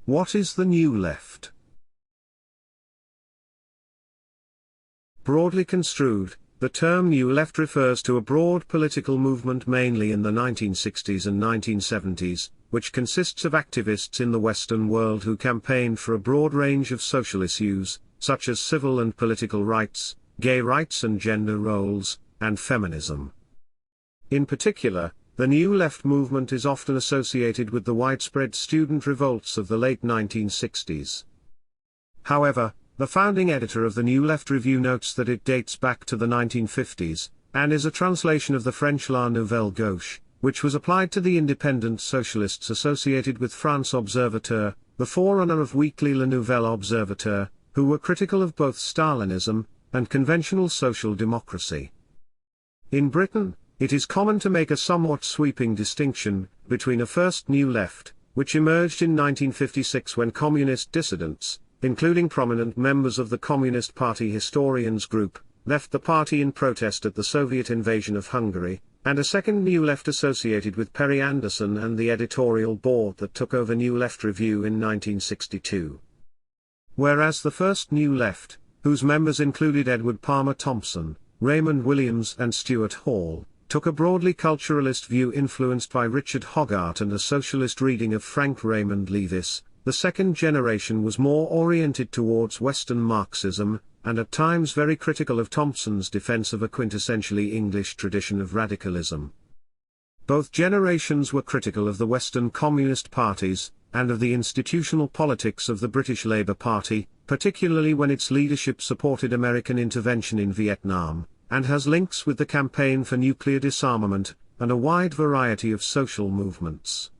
What is the New Left? Broadly construed, the term New Left refers to a broad political movement mainly in the 1960s and 1970s, which consists of activists in the Western world who campaigned for a broad range of social issues, such as civil and political rights, gay rights and gender roles, and feminism. In particular, the New Left movement is often associated with the widespread student revolts of the late 1960s. However, the founding editor of the New Left Review notes that it dates back to the 1950s, and is a translation of the French La Nouvelle Gauche, which was applied to the independent socialists associated with France Observateur, the forerunner of weekly La Nouvelle Observateur, who were critical of both Stalinism and conventional social democracy. In Britain, it is common to make a somewhat sweeping distinction between a first New Left, which emerged in 1956 when communist dissidents, including prominent members of the Communist Party Historians Group, left the party in protest at the Soviet invasion of Hungary, and a second New Left associated with Perry Anderson and the editorial board that took over New Left Review in 1962. Whereas the first New Left, whose members included Edward Palmer Thompson, Raymond Williams and Stuart Hall, took a broadly culturalist view influenced by Richard Hogarth and a socialist reading of Frank Raymond Leavis, the second generation was more oriented towards Western Marxism, and at times very critical of Thompson's defense of a quintessentially English tradition of radicalism. Both generations were critical of the Western communist parties, and of the institutional politics of the British Labour Party, particularly when its leadership supported American intervention in Vietnam, and has links with the campaign for nuclear disarmament, and a wide variety of social movements.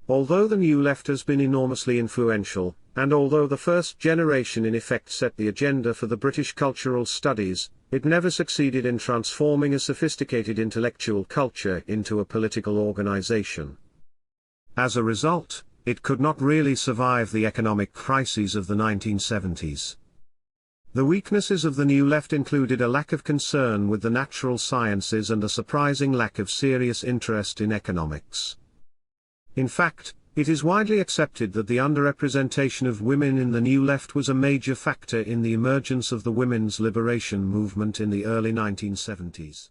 Although the New Left has been enormously influential, and although the first generation in effect set the agenda for the British cultural studies, it never succeeded in transforming a sophisticated intellectual culture into a political organisation. As a result, it could not really survive the economic crises of the 1970s. The weaknesses of the New Left included a lack of concern with the natural sciences and a surprising lack of serious interest in economics. In fact, it is widely accepted that the underrepresentation of women in the New Left was a major factor in the emergence of the women's liberation movement in the early 1970s.